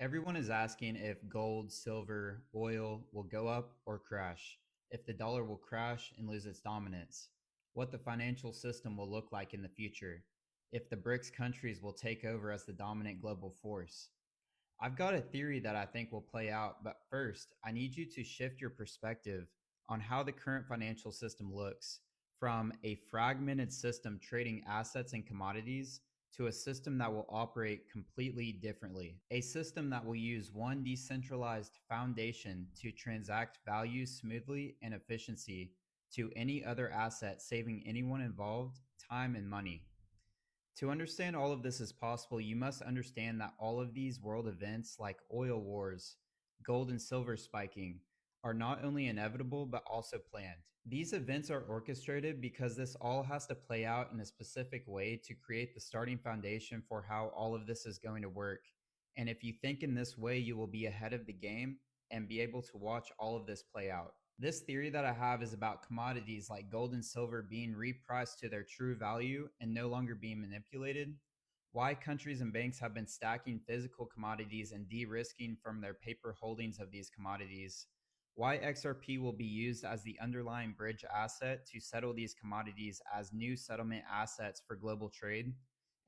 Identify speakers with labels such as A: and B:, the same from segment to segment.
A: Everyone is asking if gold, silver, oil will go up or crash, if the dollar will crash and lose its dominance, what the financial system will look like in the future, if the BRICS countries will take over as the dominant global force. I've got a theory that I think will play out, but first, I need you to shift your perspective on how the current financial system looks from a fragmented system trading assets and commodities to a system that will operate completely differently. A system that will use one decentralized foundation to transact value smoothly and efficiency to any other asset, saving anyone involved time and money. To understand all of this is possible, you must understand that all of these world events, like oil wars, gold and silver spiking, are not only inevitable but also planned. These events are orchestrated because this all has to play out in a specific way to create the starting foundation for how all of this is going to work. And if you think in this way, you will be ahead of the game and be able to watch all of this play out. This theory that I have is about commodities like gold and silver being repriced to their true value and no longer being manipulated, why countries and banks have been stacking physical commodities and de-risking from their paper holdings of these commodities, why XRP will be used as the underlying bridge asset to settle these commodities as new settlement assets for global trade,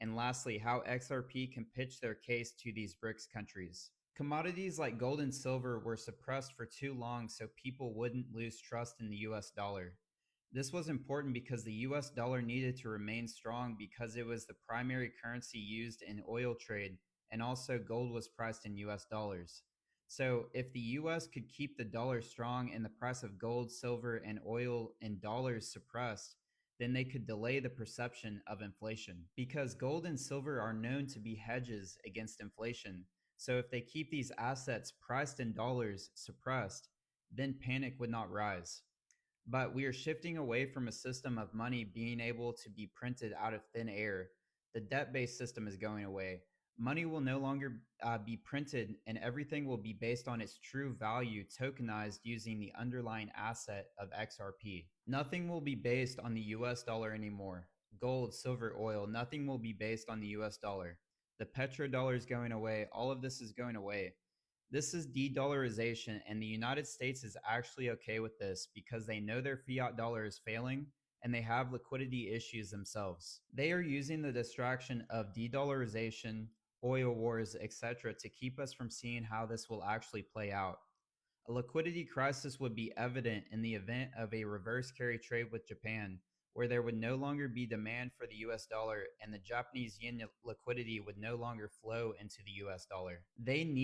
A: and lastly, how XRP can pitch their case to these BRICS countries. Commodities like gold and silver were suppressed for too long so people wouldn't lose trust in the US dollar. This was important because the US dollar needed to remain strong because it was the primary currency used in oil trade, and also gold was priced in US dollars. So if the US could keep the dollar strong and the price of gold, silver, and oil in dollars suppressed, then they could delay the perception of inflation. Because gold and silver are known to be hedges against inflation, so if they keep these assets priced in dollars suppressed, then panic would not rise. But we are shifting away from a system of money being able to be printed out of thin air. The debt-based system is going away. Money will no longer be printed, and everything will be based on its true value, tokenized using the underlying asset of XRP. Nothing will be based on the US dollar anymore. Gold, silver, oil, nothing will be based on the US dollar. The petrodollar is going away. All of this is going away. This is de-dollarization, and the United States is actually okay with this because they know their fiat dollar is failing and they have liquidity issues themselves. They are using the distraction of de-dollarization, oil wars, etc. to keep us from seeing how this will actually play out. A liquidity crisis would be evident in the event of a reverse carry trade with Japan, where there would no longer be demand for the US dollar and the Japanese yen liquidity would no longer flow into the US dollar. They need